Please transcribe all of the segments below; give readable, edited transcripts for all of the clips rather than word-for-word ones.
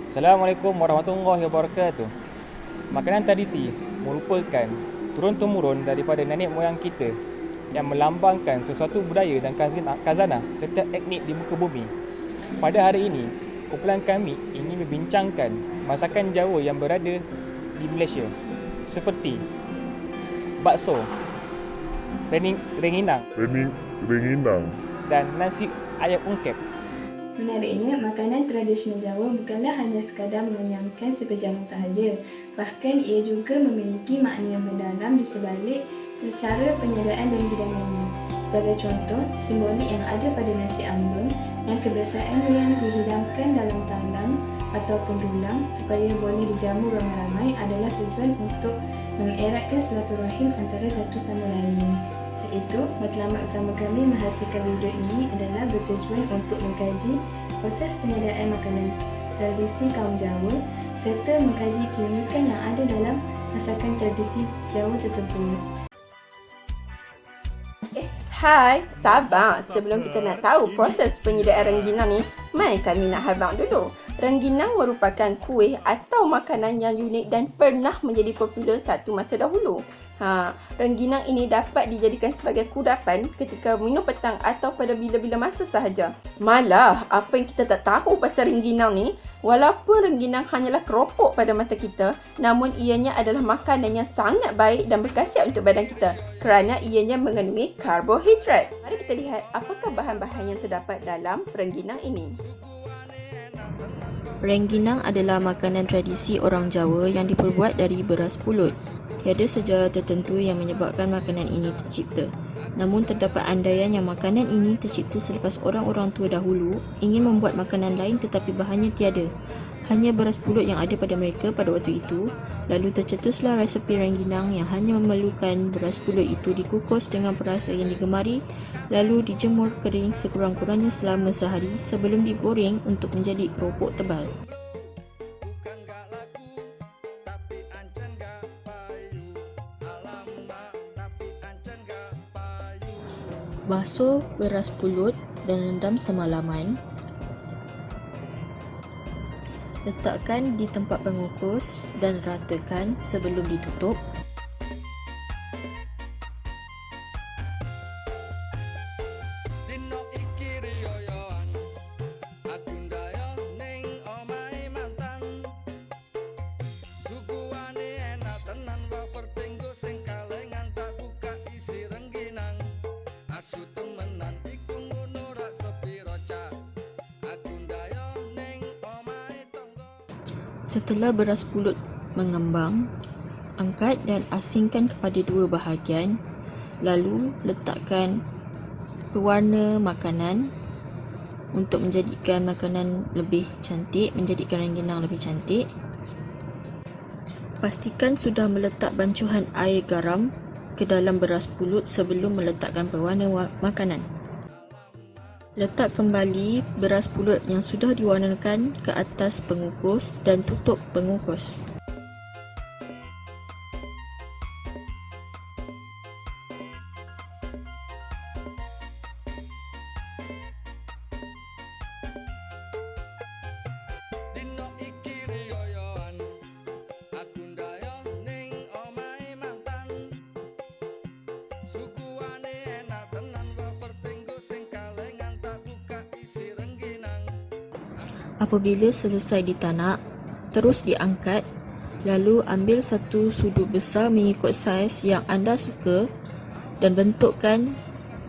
Assalamualaikum warahmatullahi wabarakatuh. Makanan tradisi merupakan turun-temurun daripada nenek moyang kita yang melambangkan sesuatu budaya dan khazanah setiap etnik di muka bumi. Pada hari ini, kumpulan kami ingin membincangkan masakan Jawa yang berada di Malaysia seperti bakso, renginang Renginang. dan nasi ayam ungkep. Menariknya, makanan tradisional Jawa bukanlah hanya sekadar mengenyangkan sekejaman sahaja. Bahkan ia juga memiliki makna yang mendalam di sebalik cara penyediaan dan hidangannya. Sebagai contoh, simbolik yang ada pada nasi ambeng yang kebiasaannya dihidangkan dalam talam ataupun dulang supaya boleh dijamu ramai-ramai adalah tujuan untuk mengeratkan silaturahim antara satu sama lain. Itu, matlamat utama kami menghasilkan video ini adalah bertujuan untuk mengkaji proses penyediaan makanan tradisi kaum Jawa serta mengkaji keunikan yang ada dalam masakan tradisi Jawa tersebut. Hai, sabar. Sebelum kita nak tahu proses penyediaan rengginang ni, mai kami nak habang dulu. Rengginang merupakan kuih atau makanan yang unik dan pernah menjadi popular satu masa dahulu. Rengginang ini dapat dijadikan sebagai kudapan ketika minum petang atau pada bila-bila masa sahaja. Malah, apa yang kita tak tahu pasal rengginang ni, walaupun rengginang hanyalah keropok pada mata kita, namun ianya adalah makanan yang sangat baik dan berkhasiat untuk badan kita kerana ianya mengandungi karbohidrat. Mari kita lihat apakah bahan-bahan yang terdapat dalam rengginang ini. Rengginang adalah makanan tradisi orang Jawa yang diperbuat dari beras pulut. Tiada sejarah tertentu yang menyebabkan makanan ini tercipta. Namun terdapat andaian yang makanan ini tercipta selepas orang-orang tua dahulu ingin membuat makanan lain tetapi bahannya tiada. Hanya beras pulut yang ada pada mereka pada waktu itu. Lalu tercetuslah resepi rengginang yang hanya memerlukan beras pulut itu dikukus dengan perasa yang digemari, lalu dijemur kering sekurang-kurangnya selama sehari sebelum digoreng untuk menjadi keropok tebal. Basuh beras pulut dan rendam semalaman. Letakkan di tempat pengukus dan ratakan sebelum ditutup. Setelah beras pulut mengembang, angkat dan asingkan kepada dua bahagian. Lalu letakkan pewarna makanan untuk menjadikan makanan lebih cantik, menjadikan rengginang lebih cantik. Pastikan sudah meletak bancuhan air garam ke dalam beras pulut sebelum meletakkan pewarna makanan. Letak kembali beras pulut yang sudah diwarnakan ke atas pengukus dan tutup pengukus. Apabila selesai ditanak, terus diangkat, lalu ambil satu sudu besar mengikut saiz yang anda suka dan bentukkan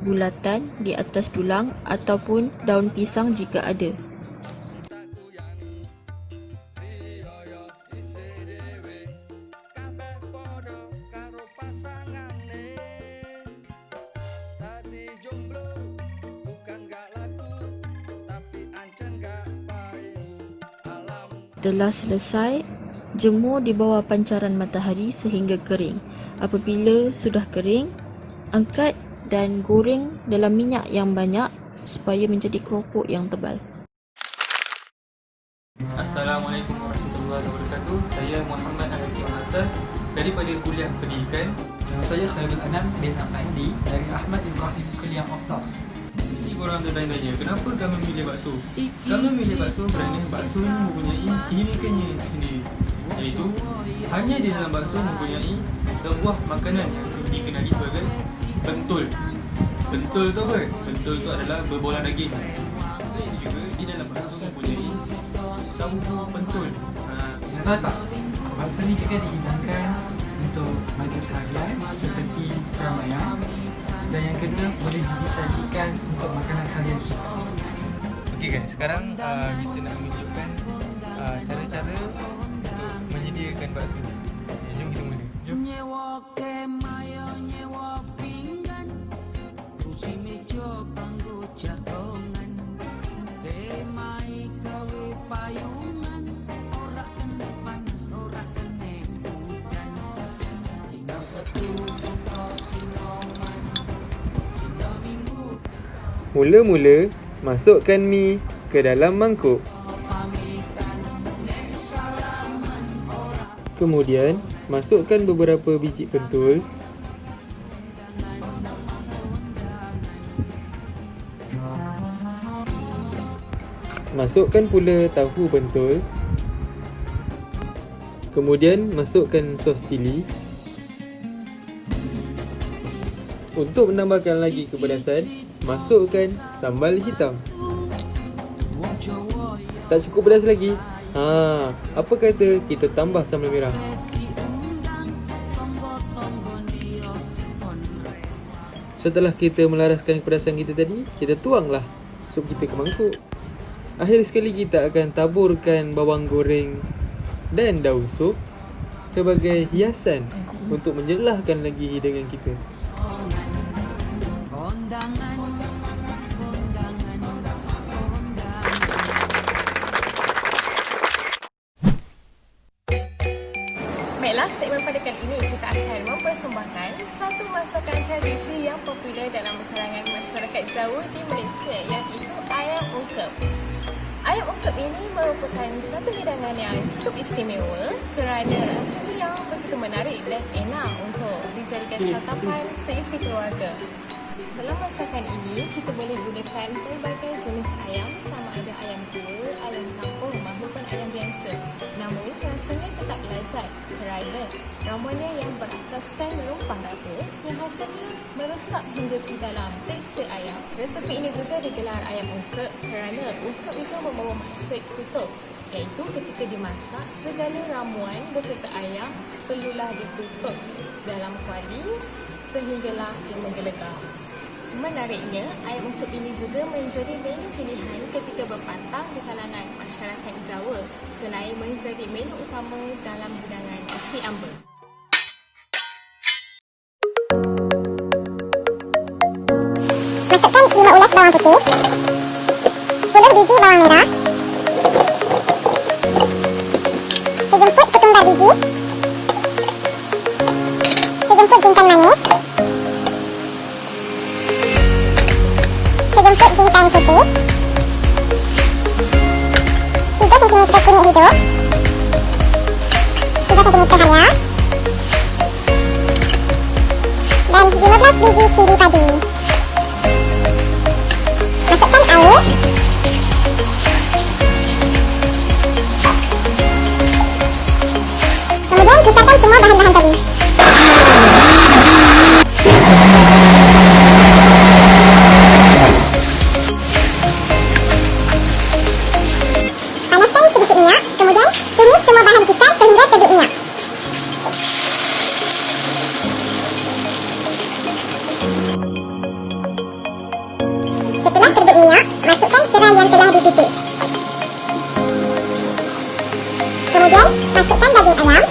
bulatan di atas dulang ataupun daun pisang jika ada. Setelah selesai, jemur di bawah pancaran matahari sehingga kering. Apabila sudah kering, angkat dan goreng dalam minyak yang banyak supaya menjadi keropok yang tebal. Assalamualaikum warahmatullahi wabarakatuh. Saya Muhammad Al-Hakim Atas daripada Kuliah Pendidikan. Saya Khairul Anam bin Afandi dari Ahmad Ibrahim Kuliah of Laws. korang tertanya-tanya, kenapa kami memilih bakso? Kami memilih bakso kerana bakso ini mempunyai keunikannya sendiri, iaitu hanya di dalam bakso mempunyai sebuah makanan yang dikenali sebagai pentul. Pentul tu apa? Pentul tu adalah berbola daging. Selain itu juga di dalam bakso mempunyai sambal pentul. Tahu tak? Bakso ni juga dihidangkan untuk majlis harian seperti keramaian, dan yang kedua boleh disajikan untuk makanan harian kita. Okey guys, sekarang kita nak menunjukkan cara-cara untuk menyediakan bakso. Okay, jom kita mula. Jom. Mula-mula, masukkan mi ke dalam mangkuk. Kemudian, masukkan beberapa biji pentul. Masukkan pula tahu pentul. Kemudian, masukkan sos cili. Untuk menambahkan lagi kepedasan, masukkan sambal hitam. Tak cukup pedas lagi? Apa kata kita tambah sambal merah? Setelah kita melaraskan kepedasan kita tadi, kita tuanglah sup kita ke mangkuk. Akhir sekali kita akan taburkan bawang goreng dan daun sup sebagai hiasan untuk menjelahkan lagi hidangan kita. Baiklah, segmen pada kali ini kita akan mempersembahkan satu masakan tradisi yang popular dalam kalangan masyarakat Jawa di Malaysia, iaitu ayam ungkep. Ayam ungkep ini merupakan satu hidangan yang cukup istimewa kerana rasanya yang begitu menarik dan enak untuk dijadikan santapan seisi keluarga. Dalam masakan ini, kita boleh gunakan pelbagai jenis ayam, sama ada ayam tua, ayam kampung maupun ayam biasa. Namun, rasanya tetap lezat kerana ramuannya yang berasaskan rempah rebus yang hasilnya meresap hingga ke dalam tekstur ayam. Resepi ini juga digelar ayam ungkep kerana ungkep itu membawa maksud kutub, iaitu ketika dimasak, segala ramuan beserta ayam perlulah ditutup dalam kuali sehinggalah ia menggelegar. Menariknya, ayam ungkep ini juga menjadi menu pilihan ketika berpantang di kalangan masyarakat Jawa selain menjadi menu utama dalam hidangan nasi ambeng. Masukkan 5 ulas bawang putih, 10 biji bawang merah, sejemput ketumbar biji, sejemput jintan manis, sejemput jintan putih, 3 cm kunyit hijau, 3 cm halia, dan 15 biji cili padi. Masukkan air, kemudian pisahkan semua bahan-bahan tadi. Panaskan sedikit minyak, kemudian tumis semua bahan kita sehingga terbit minyak. Setelah terbit minyak, masukkan serai yang telah dipipis. Kemudian, masukkan daging ayam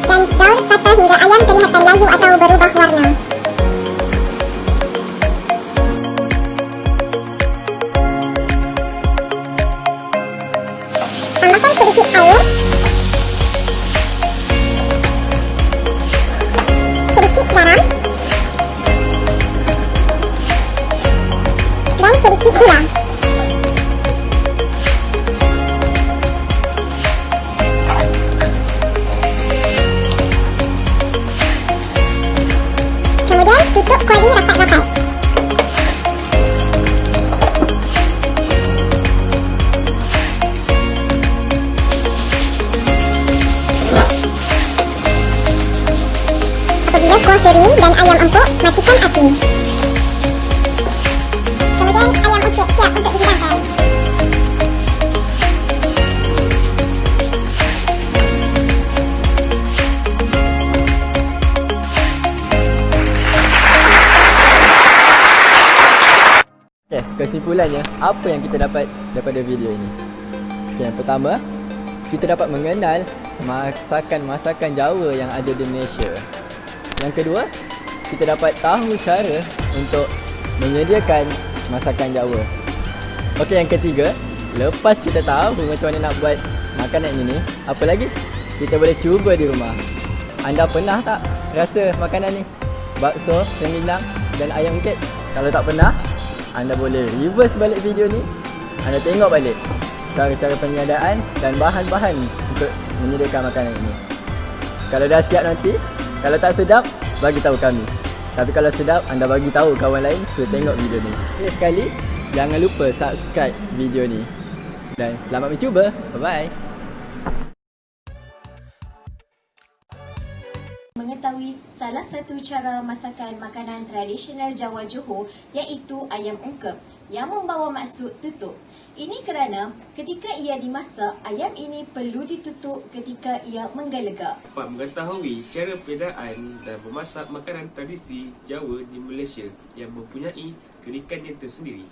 dan daun kata hingga ayam kelihatan layu atau berubah warna. Tambahkan sedikit air, sedikit garam, dan sedikit gula. teri dan ayam empuk, matikan api. Kemudian ayam empuk siap untuk dihidangkan. Kesimpulannya, apa yang kita dapat daripada video ini? Yang pertama, kita dapat mengenal masakan-masakan Jawa yang ada di Malaysia. Yang kedua, kita dapat tahu cara untuk menyediakan masakan Jawa. Okey, yang ketiga, lepas kita tahu macam mana nak buat makanan ini, apa lagi? Kita boleh cuba di rumah. Anda pernah tak rasa makanan ni? Bakso, rengginang dan ayam ungkit? Kalau tak pernah, anda boleh reverse balik video ni. Anda tengok balik cara-cara penyiadaan dan bahan-bahan untuk menyediakan makanan ini. Kalau dah siap nanti, kalau tak sedap, bagi tahu kami. Tapi kalau sedap, anda bagi tahu kawan lain suruh tengok video ni. Sekali, jangan lupa subscribe video ni. Dan selamat mencuba. Bye-bye. Mengetahui salah satu cara masakan makanan tradisional Jawa Johor iaitu ayam ungkep yang membawa maksud tutup. Ini kerana ketika ia dimasak, ayam ini perlu ditutup ketika ia menggelegak. Dapat mengetahui cara perbezaan dan memasak makanan tradisi Jawa di Malaysia yang mempunyai keunikannya tersendiri.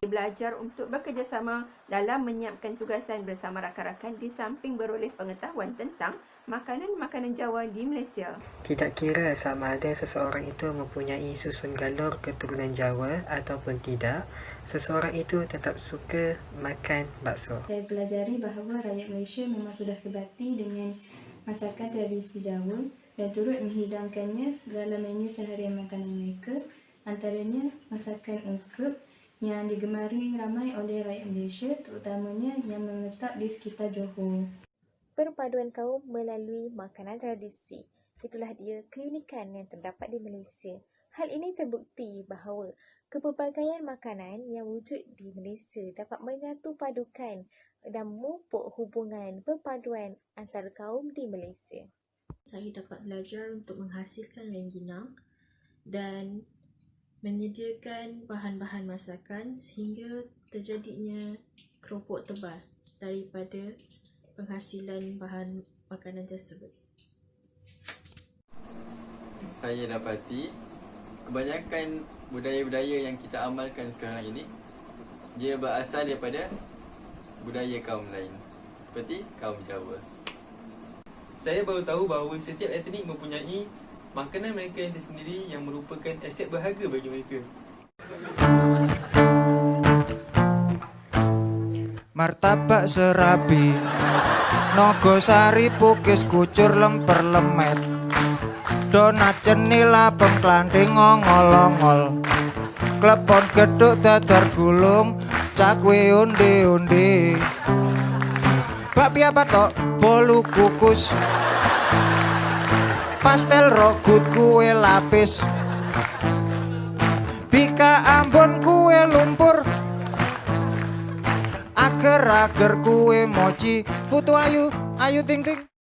Belajar untuk bekerjasama dalam menyiapkan tugasan bersama rakan-rakan di samping beroleh pengetahuan tentang makanan-makanan Jawa di Malaysia. Tidak kira sama ada seseorang itu mempunyai susun galur keturunan Jawa ataupun tidak, seseorang itu tetap suka makan bakso. Saya pelajari bahawa rakyat Malaysia memang sudah sebati dengan masakan tradisi Jawa dan turut menghidangkannya dalam menu seharian makanan mereka, antaranya masakan ungkep yang digemari ramai oleh rakyat Malaysia, terutamanya yang menetap di sekitar Johor. Perpaduan kaum melalui makanan tradisi. Itulah dia keunikan yang terdapat di Malaysia. Hal ini terbukti bahawa kepelbagaian makanan yang wujud di Malaysia dapat menyatu padukan dan memupuk hubungan perpaduan antara kaum di Malaysia. Saya dapat belajar untuk menghasilkan rengginang dan menyediakan bahan-bahan masakan sehingga terjadinya keropok tebal daripada penghasilan bahan makanan tersebut. Saya dapati kebanyakan budaya-budaya yang kita amalkan sekarang ini, dia berasal daripada budaya kaum lain, seperti kaum Jawa. Saya baru tahu bahawa setiap etnik mempunyai makanan mereka yang tersendiri yang merupakan aset berharga bagi mereka. Martabak serabi, nogosari pukis kucur lemper lemet, donat cenil abang klanting ngongol-ongol, klepon geduk dadar gulung, cakwe undi-undi, bakpia batok bolu kukus, pastel rogut kue lapis, bika ambon kue lumpur, ager-ager kue mochi, putu ayu ting ting.